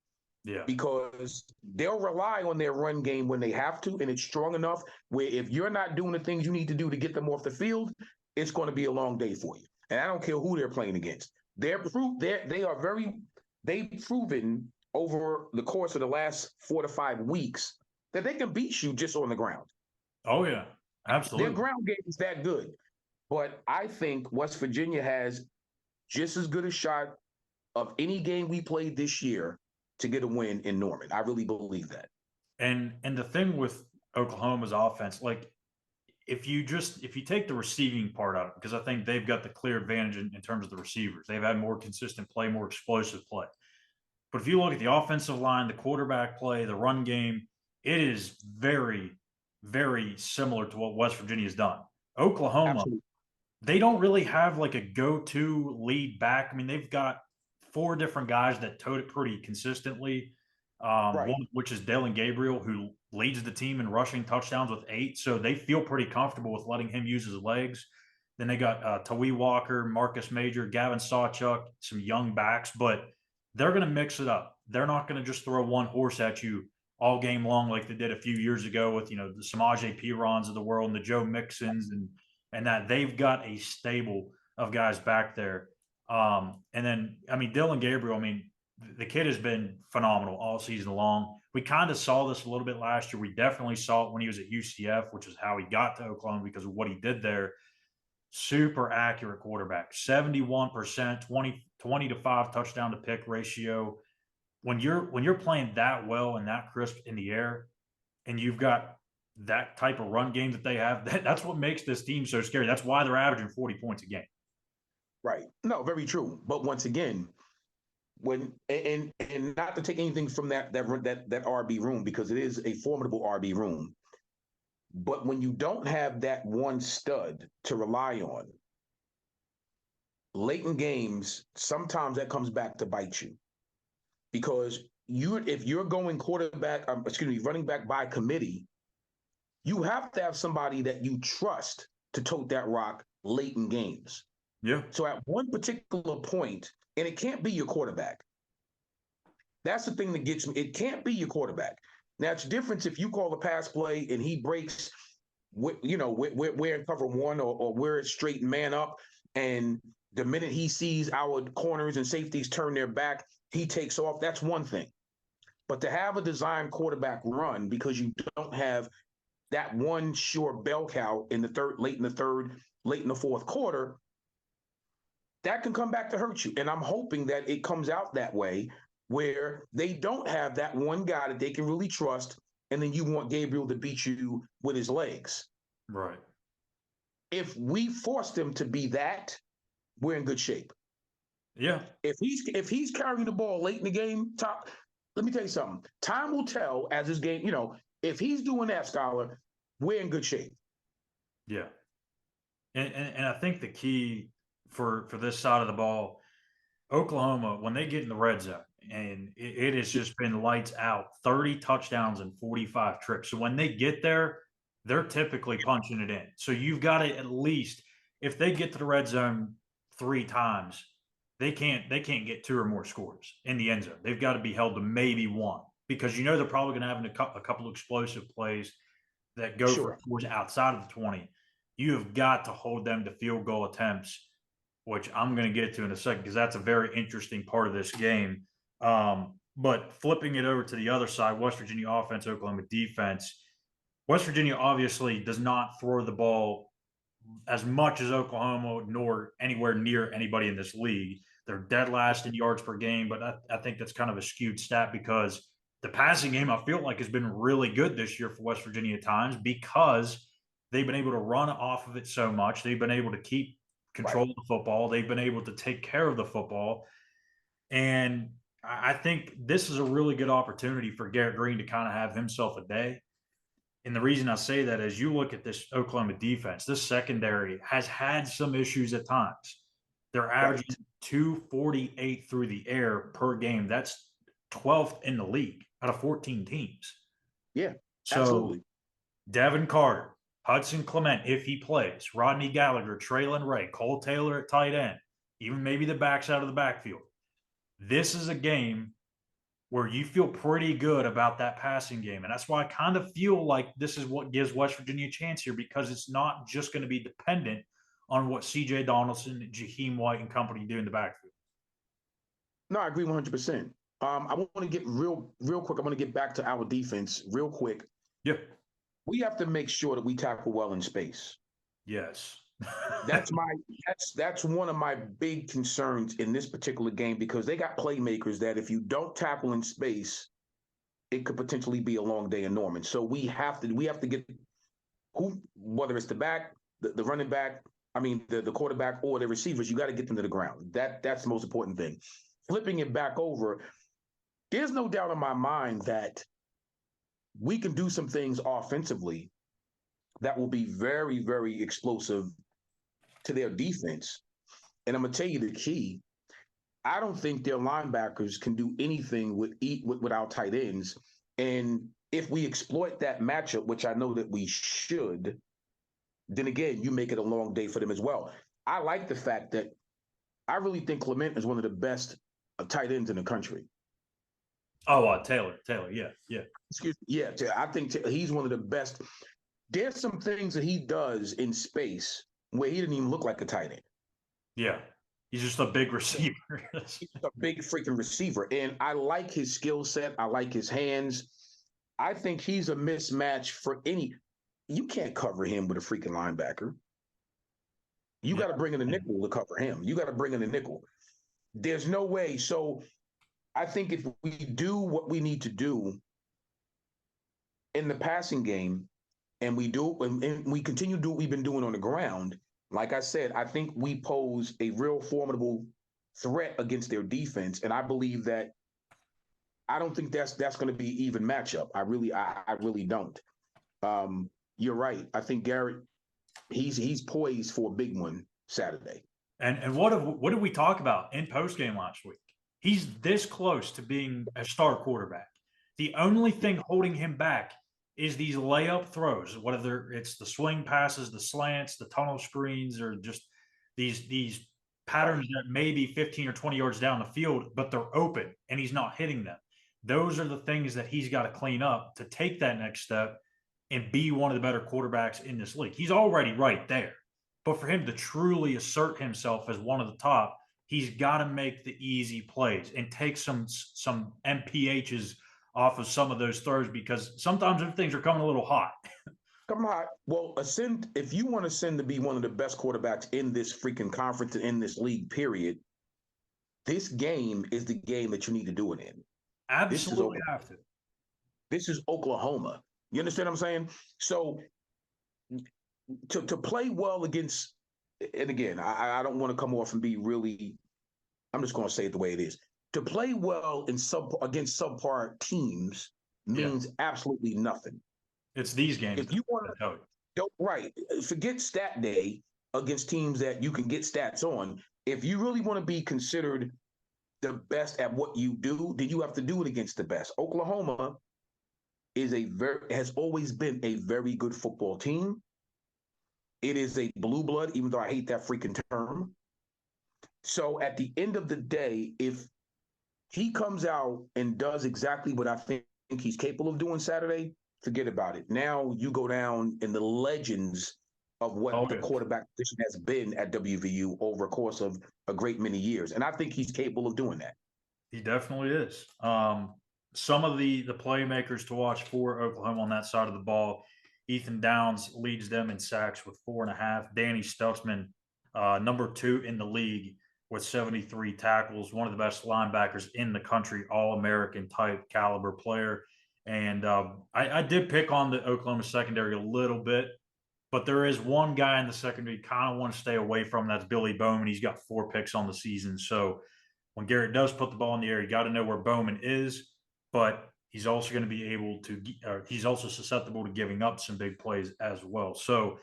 [SPEAKER 1] Yeah.
[SPEAKER 2] Because they'll rely on their run game when they have to, and it's strong enough where if you're not doing the things you need to do to get them off the field, it's going to be a long day for you. And I don't care who they're playing against. They've proven over the course of the last 4 to 5 weeks that they can beat you just on the ground.
[SPEAKER 1] Oh, yeah.
[SPEAKER 2] Their
[SPEAKER 1] Absolutely.
[SPEAKER 2] ground game is that good. But I think West Virginia has just as good a shot of any game we played this year to get a win in Norman. I really believe that.
[SPEAKER 1] And the thing with Oklahoma's offense, like if you take the receiving part out, because I think they've got the clear advantage in terms of the receivers. They've had more consistent play, more explosive play. But if you look at the offensive line, the quarterback play, the run game, it is very, very similar to what West Virginia has done. Oklahoma,
[SPEAKER 2] Absolutely.
[SPEAKER 1] they don't really have like a go-to lead back. I mean, they've got 4 different guys that tote it pretty consistently.
[SPEAKER 2] Right.
[SPEAKER 1] One which is Dylan Gabriel, who leads the team in rushing touchdowns with 8. So they feel pretty comfortable with letting him use his legs. Then they got Tawee Walker, Marcus Major, Gavin Sawchuk, some young backs, but they're going to mix it up. They're not going to just throw one horse at you all game long like they did a few years ago with, the Samaje Perons of the world and the Joe Mixons and that they've got a stable of guys back there. And then, I mean, Dylan Gabriel, I mean, the kid has been phenomenal all season long. We kind of saw this a little bit last year. We definitely saw it when he was at UCF, which is how he got to Oklahoma because of what he did there. Super accurate quarterback, 71%, 20 to 5 touchdown to pick ratio. When you're playing that well and that crisp in the air, and you've got that type of run game that they have, that's what makes this team so scary. That's why they're averaging 40 points a game.
[SPEAKER 2] Right. No, very true. But once again, when and not to take anything from that RB room, because it is a formidable RB room. But when you don't have that one stud to rely on, late in games, sometimes that comes back to bite you. Because if you're going running back by committee, you have to have somebody that you trust to tote that rock late in games.
[SPEAKER 1] Yeah.
[SPEAKER 2] So at one particular point, and it can't be your quarterback. That's the thing that gets me. It can't be your quarterback. Now, it's different if you call a pass play and he breaks, we're in cover 1 or we're straight man up, and the minute he sees our corners and safeties turn their back, he takes off. That's one thing. But to have a design quarterback run because you don't have that one sure bell cow in the third, late in the third, late in the fourth quarter, that can come back to hurt you. And I'm hoping that it comes out that way where they don't have that one guy that they can really trust, and then you want Gabriel to beat you with his legs.
[SPEAKER 1] Right.
[SPEAKER 2] If we force them to be that, we're in good shape.
[SPEAKER 1] Yeah.
[SPEAKER 2] If he's carrying the ball late in the game, let me tell you something. Time will tell as this game, if he's doing that, Schuyler, we're in good shape.
[SPEAKER 1] Yeah. And I think the key for this side of the ball, Oklahoma, when they get in the red zone, and it has just been lights out, 30 touchdowns and 45 trips. So when they get there, they're typically punching it in. So you've got to at least, if they get to the red zone 3 times, they can't get 2 or more scores in the end zone. They've got to be held to maybe 1 because they're probably going to have a couple of explosive plays that go for scores outside of the 20. You have got to hold them to field goal attempts, which I'm going to get to in a second because that's a very interesting part of this game. But flipping it over to the other side, West Virginia offense, Oklahoma defense. West Virginia obviously does not throw the ball as much as Oklahoma, nor anywhere near anybody in this league. They're dead last in yards per game, but I think that's kind of a skewed stat because the passing game, I feel like, has been really good this year for West Virginia at times because they've been able to run off of it so much. They've been able to keep control of the football. They've been able to take care of the football. And I think this is a really good opportunity for Garrett Green to kind of have himself a day. And the reason I say that is you look at this Oklahoma defense, this secondary has had some issues at times. They're averaging 248 through the air per game. That's 12th in the league out of 14 teams.
[SPEAKER 2] Yeah,
[SPEAKER 1] so
[SPEAKER 2] absolutely.
[SPEAKER 1] Devin Carter, Hudson Clement, if he plays, Rodney Gallagher, Traylon Ray, Cole Taylor at tight end, even maybe the backs out of the backfield. This is a game where you feel pretty good about that passing game. And that's why I kind of feel like this is what gives West Virginia a chance here because it's not just going to be dependent on what C.J. Donaldson, Jaheim White, and company do in the backfield.
[SPEAKER 2] No, I agree 100%. I want to get real quick. I want to get back to our defense real quick.
[SPEAKER 1] Yep.
[SPEAKER 2] We have to make sure that we tackle well in space.
[SPEAKER 1] Yes.
[SPEAKER 2] That's one of my big concerns in this particular game because they got playmakers that if you don't tackle in space, it could potentially be a long day in Norman. So we have to get whether it's the back, the running back, the quarterback or the receivers, you got to get them to the ground. That's the most important thing. Flipping it back over, there's no doubt in my mind that we can do some things offensively that will be very, very explosive to their defense. And I'm going to tell you the key. I don't think their linebackers can do anything with our tight ends. And if we exploit that matchup, which I know that we should, then again, you make it a long day for them as well. I like the fact that I really think Clement is one of the best tight ends in the country.
[SPEAKER 1] Oh, Taylor, yeah.
[SPEAKER 2] Excuse me. Yeah, I think he's one of the best. There's some things that he does in space where he didn't even look like a tight end.
[SPEAKER 1] Yeah, he's just a big receiver.
[SPEAKER 2] He's a big freaking receiver, and I like his skill set. I like his hands. I think he's a mismatch for any. You can't cover him with a freaking linebacker. You got to bring in a nickel to cover him. You got to bring in a nickel. There's no way. So I think if we do what we need to do in the passing game, and we continue to do what we've been doing on the ground, like I said, I think we pose a real formidable threat against their defense. And I believe that I don't think that's going to be even matchup. I really don't. You're right. I think Garrett, he's poised for a big one Saturday.
[SPEAKER 1] And what did we talk about in postgame last week? He's this close to being a star quarterback. The only thing holding him back is these layup throws, whether it's the swing passes, the slants, the tunnel screens, or just these patterns that may be 15 or 20 yards down the field, but they're open and he's not hitting them. Those are the things that he's got to clean up to take that next step and be one of the better quarterbacks in this league. He's already right there. But for him to truly assert himself as one of the top, he's got to make the easy plays and take some MPHs off of some of those throws because sometimes them things are coming a little hot.
[SPEAKER 2] Come on. Well, ascend if you want to ascend to be one of the best quarterbacks in this freaking conference and in this league, period. This game is the game that you need to do it in.
[SPEAKER 1] Absolutely have to.
[SPEAKER 2] This is Oklahoma. You understand what I'm saying? So to play well against, and again, I don't want to come off and be really, I'm just going to say it the way it is. To play well against subpar teams means absolutely nothing.
[SPEAKER 1] It's these games.
[SPEAKER 2] If you want to, right, forget stat day against teams that you can get stats on. If you really want to be considered the best at what you do, then you have to do it against the best. Oklahoma has always been a very good football team. It is a blue blood, even though I hate that freaking term. So at the end of the day, if he comes out and does exactly what I think he's capable of doing Saturday, forget about it. Now you go down in the legends of what the quarterback position has been at WVU over a course of a great many years. And I think he's capable of doing that.
[SPEAKER 1] He definitely is. Some of the playmakers to watch for Oklahoma on that side of the ball, Ethan Downs leads them in sacks with 4.5. Danny Stutzman, number 2 in the league with 73 tackles, one of the best linebackers in the country, All-American type caliber player. And I did pick on the Oklahoma secondary a little bit, but there is one guy in the secondary you kind of want to stay away from. That's Billy Bowman. He's got 4 picks on the season. So when Garrett does put the ball in the air, you got to know where Bowman is, but he's also going to be able to he's also susceptible to giving up some big plays as well. So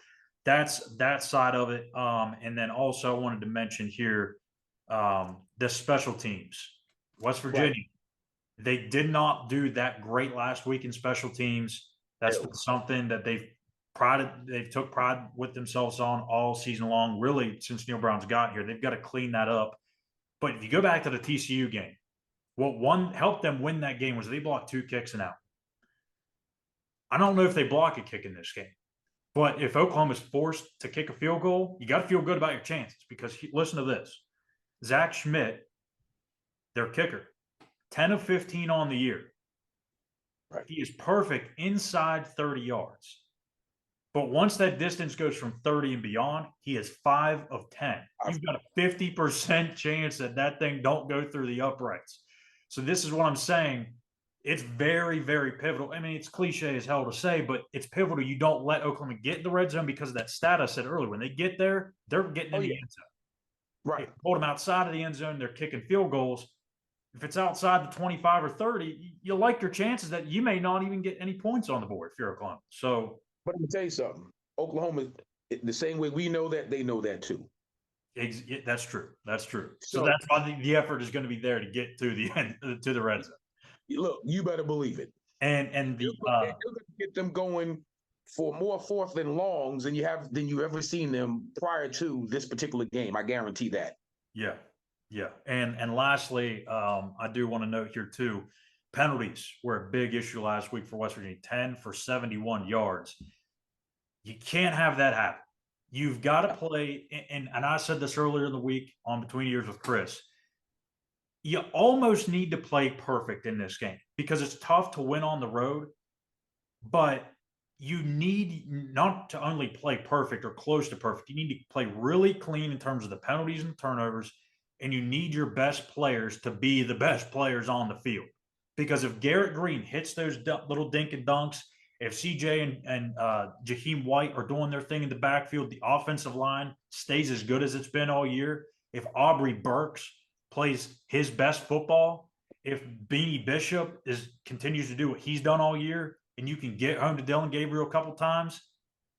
[SPEAKER 1] that's that side of it. And then also I wanted to mention here the special teams. West Virginia, they did not do that great last week in special teams. That's something that they've took pride with themselves on all season long, really since Neil Brown's got here. They've got to clean that up. But if you go back to the TCU game, what helped them win that game was they blocked 2 kicks and out. I don't know if they block a kick in this game, but if Oklahoma's forced to kick a field goal, you got to feel good about your chances because listen to this. Zach Schmidt, their kicker, 10 of 15 on the year. Right. He is perfect inside 30 yards. But once that distance goes from 30 and beyond, he is 5 of 10. You've got a 50% chance that thing don't go through the uprights. So this is what I'm saying. It's very, very pivotal. I mean, it's cliche as hell to say, but it's pivotal. You don't let Oklahoma get in the red zone because of that stat I said earlier. When they get there, they're getting in the end zone.
[SPEAKER 2] Right.
[SPEAKER 1] Hold them outside of the end zone, they're kicking field goals. If it's outside the 25 or 30, you like your chances that you may not even get any points on the board if you're Oklahoma. So,
[SPEAKER 2] but I'm gonna tell you something. Oklahoma, the same way we know that, they know that too.
[SPEAKER 1] That's true. That's true. So that's why the effort is going to be there to get to the end, to the red zone.
[SPEAKER 2] Look, you better believe it.
[SPEAKER 1] And
[SPEAKER 2] you're going to get them going for more 4th and longs than you ever seen them prior to this particular game. I guarantee that.
[SPEAKER 1] Yeah, yeah. And lastly, I do want to note here too, penalties were a big issue last week for West Virginia. 10 for 71 yards. You can't have that happen. You've got to play, and I said this earlier in the week on Between Years with Chris. You almost need to play perfect in this game because it's tough to win on the road, but you need not to only play perfect or close to perfect. You need to play really clean in terms of the penalties and turnovers, and you need your best players to be the best players on the field. Because if Garrett Green hits those little dink and dunks, if CJ and Jaheim White are doing their thing in the backfield, the offensive line stays as good as it's been all year. If Aubrey Burks plays his best football, if Beanie Bishop continues to do what he's done all year, and you can get home to Dylan Gabriel a couple times,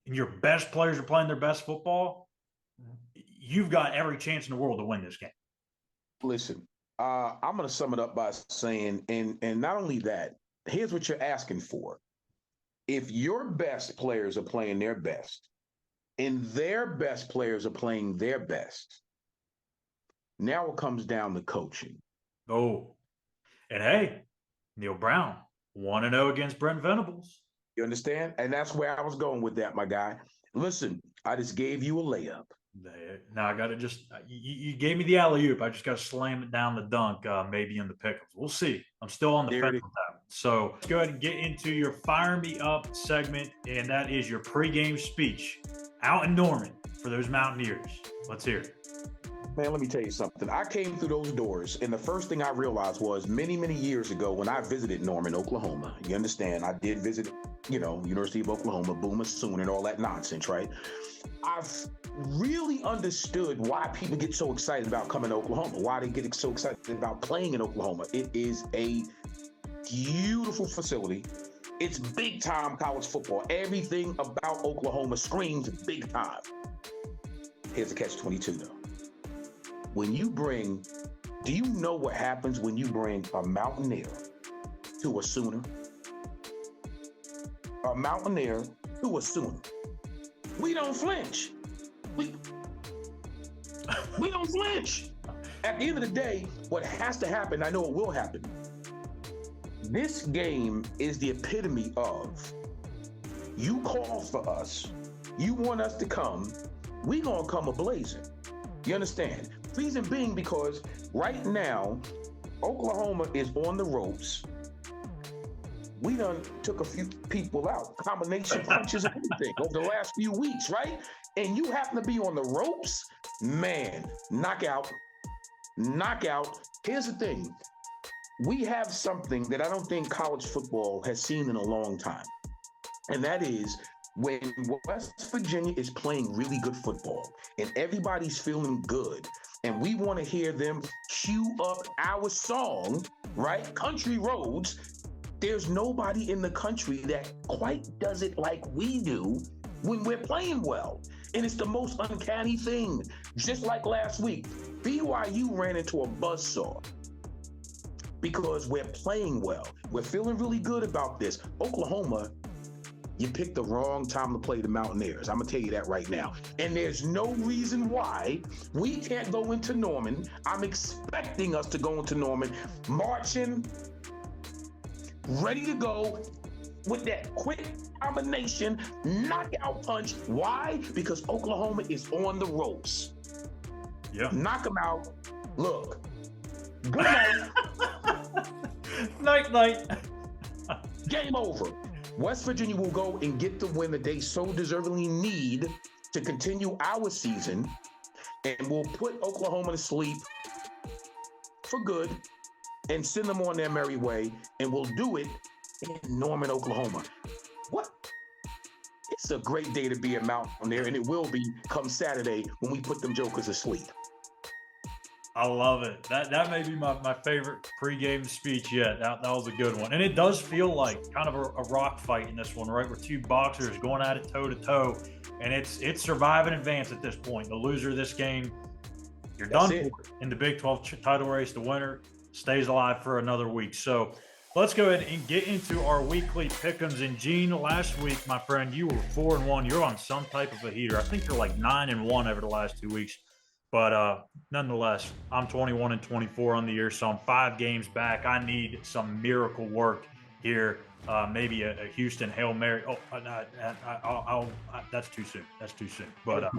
[SPEAKER 1] and your best players are playing their best football, you've got every chance in the world to win this game.
[SPEAKER 2] Listen, I'm going to sum it up by saying, and not only that, here's what you're asking for. If your best players are playing their best and their best players are playing their best, now it comes down to coaching.
[SPEAKER 1] Oh, and hey, Neil Brown, 1-0 against Brent Venables.
[SPEAKER 2] You understand? And that's where I was going with that, my guy. Listen, I just gave you a layup.
[SPEAKER 1] Now I got to you gave me the alley-oop. I just got to slam it down the dunk, maybe in the pickems. We'll see. I'm still on the fence with that. So let's go ahead and get into your Fire Me Up segment, and that is your pregame speech out in Norman for those Mountaineers. Let's hear it.
[SPEAKER 2] Man, let me tell you something. I came through those doors, and the first thing I realized was many, many years ago when I visited Norman, Oklahoma. You understand? I did visit, University of Oklahoma, Boomer Sooner, and all that nonsense, right? I've really understood why people get so excited about coming to Oklahoma, why they get so excited about playing in Oklahoma. It is a beautiful facility. It's big time college football. Everything about Oklahoma screams big time. Here's a catch-22 though. Do you know what happens when you bring a Mountaineer to a Sooner? A Mountaineer to a Sooner. We don't flinch. We don't flinch. At the end of the day, what has to happen, I know it will happen. This game is the epitome of, you call for us, you want us to come, we gonna come a-blazing. You understand? Reason being because right now, Oklahoma is on the ropes. We done took a few people out, combination punches and everything over the last few weeks, right? And you happen to be on the ropes, man, knockout. Here's the thing. We have something that I don't think college football has seen in a long time. And that is when West Virginia is playing really good football and everybody's feeling good and we want to hear them cue up our song, right? Country Roads. There's nobody in the country that quite does it like we do when we're playing well. And it's the most uncanny thing. Just like last week, BYU ran into a buzzsaw because we're playing well. We're feeling really good about this. Oklahoma, you picked the wrong time to play the Mountaineers. I'm going to tell you that right now. And there's no reason why we can't go into Norman. I'm expecting us to go into Norman marching, ready to go with that quick combination, knockout punch. Why? Because Oklahoma is on the ropes.
[SPEAKER 1] Yeah.
[SPEAKER 2] Knock them out. Look. Good night.
[SPEAKER 1] Night.
[SPEAKER 2] Game over. West Virginia will go and get the win that they so deservingly need to continue our season, and we'll put Oklahoma to sleep for good and send them on their merry way, and we'll do it in Norman, Oklahoma. What? It's a great day to be a Mountaineer, and it will be come Saturday when we put them jokers to sleep.
[SPEAKER 1] I love it. That may be my favorite pregame speech yet. That was a good one. And it does feel like kind of a rock fight in this one, right? We're two boxers going at it toe to toe. And it's survive and advance at this point. The loser of this game, you're done for in the Big 12 title race. The winner stays alive for another week. So let's go ahead and get into our weekly pickems. And Gene, last week, my friend, you were 4-1. You're on some type of a heater. I think you're like 9-1 over the last 2 weeks. But nonetheless, I'm 21-24 on the year, so I'm 5 games back. I need some miracle work here. Maybe a Houston Hail Mary. Oh, that's too soon. That's too soon. But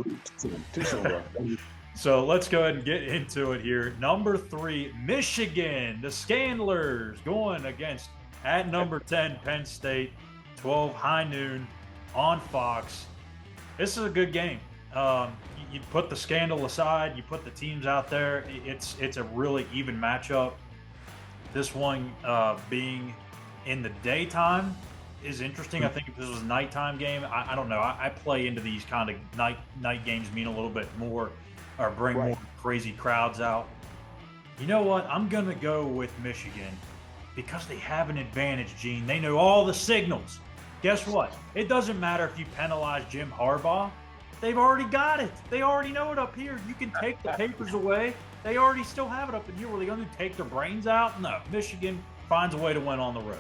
[SPEAKER 2] too soon.
[SPEAKER 1] So let's go ahead and get into it here. Number 3, Michigan, the Scandlers, going against at number 10 Penn State, 12 high noon on Fox. This is a good game. You put the scandal aside, you put the teams out there, it's a really even matchup. This one being in the daytime is interesting. I think if this was a nighttime game, I don't know. I play into these kind of night games mean a little bit more or bring more crazy crowds out. You know what? I'm going to go with Michigan because they have an advantage, Gene. They know all the signals. Guess what? It doesn't matter if you penalize Jim Harbaugh. They've already got it. They already know it up here. You can take the papers away. They already still have it up in here. Were they going to take their brains out? No. Michigan finds a way to win on the road.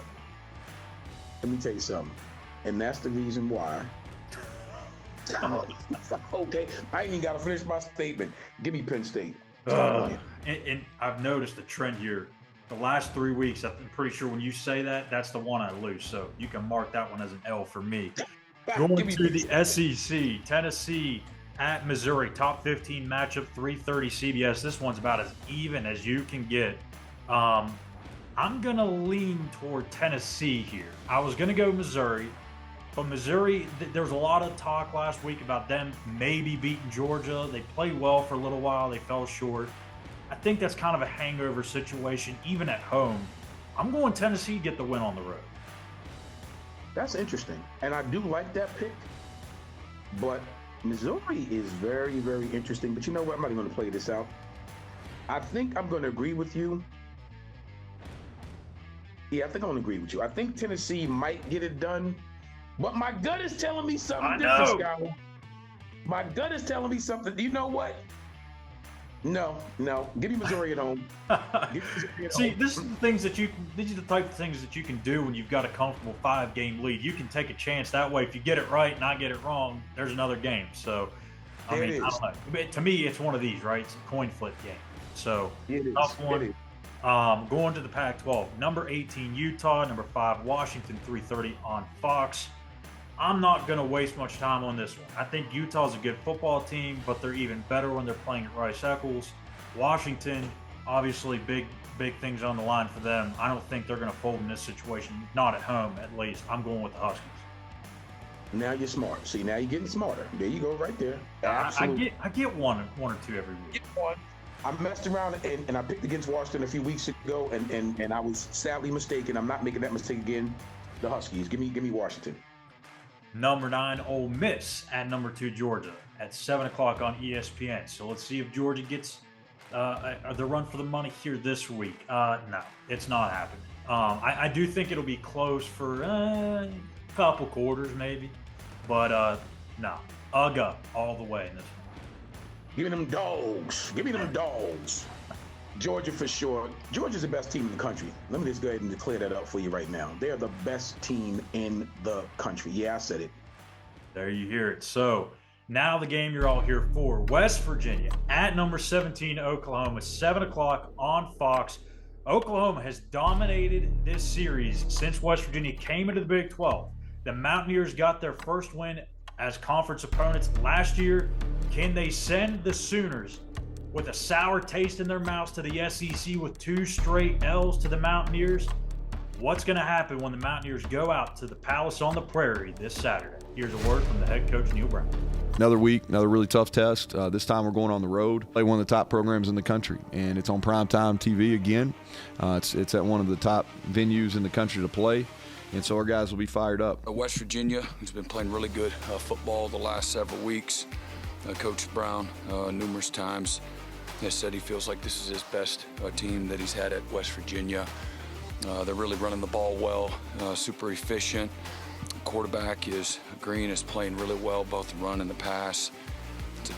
[SPEAKER 2] Let me tell you something. And that's the reason why. Okay. I ain't even got to finish my statement. Give me Penn State.
[SPEAKER 1] And I've noticed a trend here. The last 3 weeks, I'm pretty sure when you say that, that's the one I lose. So you can mark that one as an L for me. Going to the SEC, Tennessee at Missouri, top 15 matchup, 3:30 CBS. This one's about as even as you can get. I'm going to lean toward Tennessee here. I was going to go Missouri, but Missouri, there was a lot of talk last week about them maybe beating Georgia. They played well for a little while. They fell short. I think that's kind of a hangover situation, even at home. I'm going Tennessee to get the win on the road.
[SPEAKER 2] That's interesting. And I do like that pick. But Missouri is very, very interesting. But you know what? I'm not even going to play this out. I think I'm going to agree with you. Yeah, I think I'm going to agree with you. I think Tennessee might get it done. But my gut is telling me something different, Schuyler. My gut is telling me something. You know what? No. Give me Missouri at home.
[SPEAKER 1] See, this is the things that these are the type of things that you can do when you've got a comfortable 5-game lead. You can take a chance that way. If you get it right and I get it wrong, there's another game. So, I don't know. To me, it's one of these, right? It's a coin flip game. So, tough one. Going to the Pac-12, number 18 Utah, number 5 Washington, 3:30 on Fox. I'm not going to waste much time on this one. I think Utah's a good football team, but they're even better when they're playing at Rice-Eccles. Washington, obviously big things on the line for them. I don't think they're going to fold in this situation, not at home at least. I'm going with the Huskies.
[SPEAKER 2] Now you're smart. See, now you're getting smarter. There you go, right there. Absolutely.
[SPEAKER 1] I get one or two every week.
[SPEAKER 2] Get one. I messed around and I picked against Washington a few weeks ago, and I was sadly mistaken. I'm not making that mistake again. The Huskies. Give me Washington.
[SPEAKER 1] Number 9 Ole Miss at number 2 Georgia at 7 o'clock on ESPN. So let's see if Georgia gets the run for the money here this week. No, it's not happening. I do think it'll be close for a couple quarters maybe, but no, UGA all the way in this one.
[SPEAKER 2] Give me them dogs. Give me them dogs. Georgia for sure. Georgia's the best team in the country. Let me just go ahead and declare that up for you right now. They're the best team in the country. Yeah, I said it.
[SPEAKER 1] There you hear it. So now the game you're all here for. West Virginia at number 17 Oklahoma, 7 o'clock on Fox. Oklahoma has dominated this series since West Virginia came into the Big 12. The Mountaineers got their first win as conference opponents last year. Can they send the Sooners with a sour taste in their mouths to the SEC with 2 straight L's to the Mountaineers? What's going to happen when the Mountaineers go out to the Palace on the Prairie this Saturday? Here's a word from the head coach, Neil Brown.
[SPEAKER 3] Another week, another really tough test. This time we're going on the road, play one of the top programs in the country, and it's on primetime TV again. It's at one of the top venues in the country to play, and so our guys will be fired up.
[SPEAKER 4] West Virginia has been playing really good football the last several weeks. Coach Brown numerous times has said he feels like this is his best team that he's had at West Virginia. They're really running the ball well, super efficient. Quarterback Green is playing really well, both the run and the pass. It's a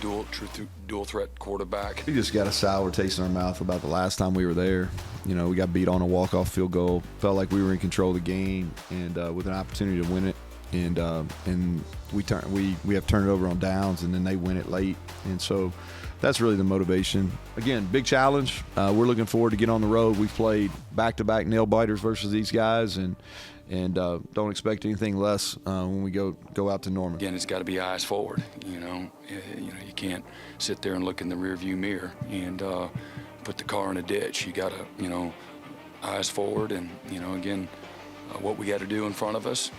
[SPEAKER 4] dual threat quarterback.
[SPEAKER 3] We just got a sour taste in our mouth about the last time we were there. You know, we got beat on a walk-off field goal. Felt like we were in control of the game and with an opportunity to win it. And we have turned it over on downs, and then they win it late. And so that's really the motivation. Again, big challenge. We're looking forward to get on the road. We've played back-to-back nail-biters versus these guys, and don't expect anything less when we go out to Norman.
[SPEAKER 4] Again, it's got to be eyes forward. You can't sit there and look in the rearview mirror and put the car in a ditch. You got to, eyes forward, and again, what we got to do in front of us.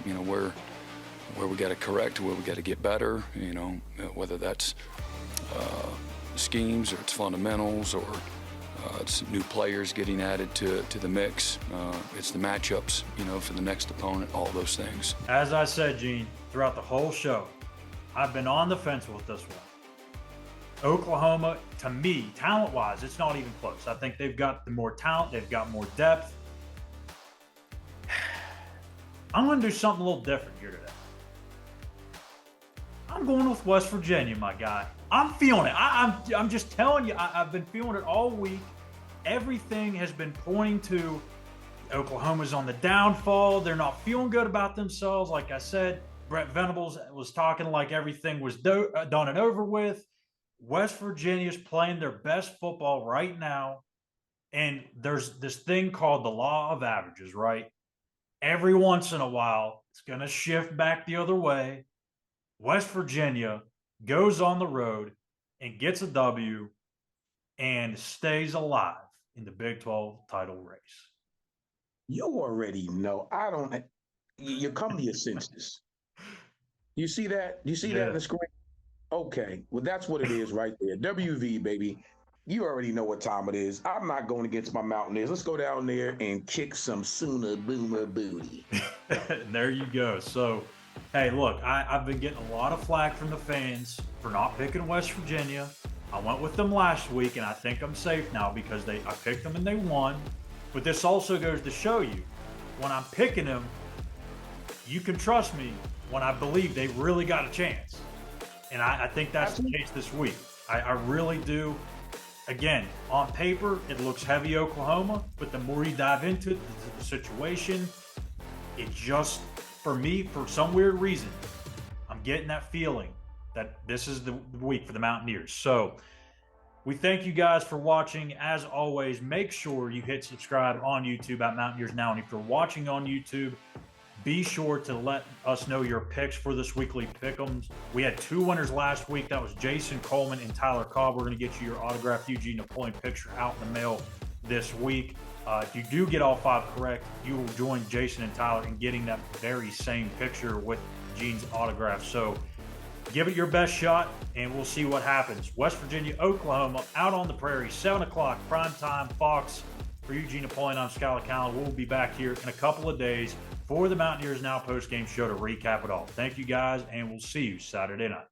[SPEAKER 4] Where we got to correct, where we got to get better. Whether that's schemes or it's fundamentals or it's new players getting added to the mix. It's the matchups, for the next opponent, all those things.
[SPEAKER 1] As I said, Gene, throughout the whole show, I've been on the fence with this one. Oklahoma, to me, talent-wise, it's not even close. I think they've got the more talent. They've got more depth. I'm going to do something a little different here today. I'm going with West Virginia, my guy. I'm feeling it. I'm just telling you, I've been feeling it all week. Everything has been pointing to Oklahoma's on the downfall. They're not feeling good about themselves. Like I said, Brett Venables was talking like everything was done and over with. West Virginia's playing their best football right now. And there's this thing called the law of averages, right? Every once in a while, it's going to shift back the other way. West Virginia goes on the road and gets a W and stays alive in the Big 12 title race.
[SPEAKER 2] You already know. I don't. You come to your senses. You see that? You see that in the screen? Okay. Well, that's what it is right there. WV, baby. You already know what time it is. I'm not going against my Mountaineers. Let's go down there and kick some Sooner Boomer booty.
[SPEAKER 1] There you go. So, hey, look, I've been getting a lot of flack from the fans for not picking West Virginia. I went with them last week, and I think I'm safe now because I picked them and they won. But this also goes to show you, when I'm picking them, you can trust me when I believe they really got a chance. And I think that's the case this week. I really do. Again, on paper, it looks heavy Oklahoma, but the more you dive into it, the situation, it just, for me, for some weird reason, I'm getting that feeling that this is the week for the Mountaineers. So we thank you guys for watching. As always, make sure you hit subscribe on YouTube at Mountaineers Now. And if you're watching on YouTube, be sure to let us know your picks for this weekly pick'ems. We had 2 winners last week. That was Jason Coleman and Tyler Cobb. We're going to get you your autographed Eugene Napoleon picture out in the mail this week. If you do get all 5 correct, you will join Jason and Tyler in getting that very same picture with Eugene's autograph. So give it your best shot, and we'll see what happens. West Virginia, Oklahoma, out on the prairie, 7 o'clock, prime time, Fox. For Eugene Napoleon, I'm Schuyler. We'll be back here in a couple of days for the Mountaineers Now post-game show to recap it all. Thank you guys, and we'll see you Saturday night.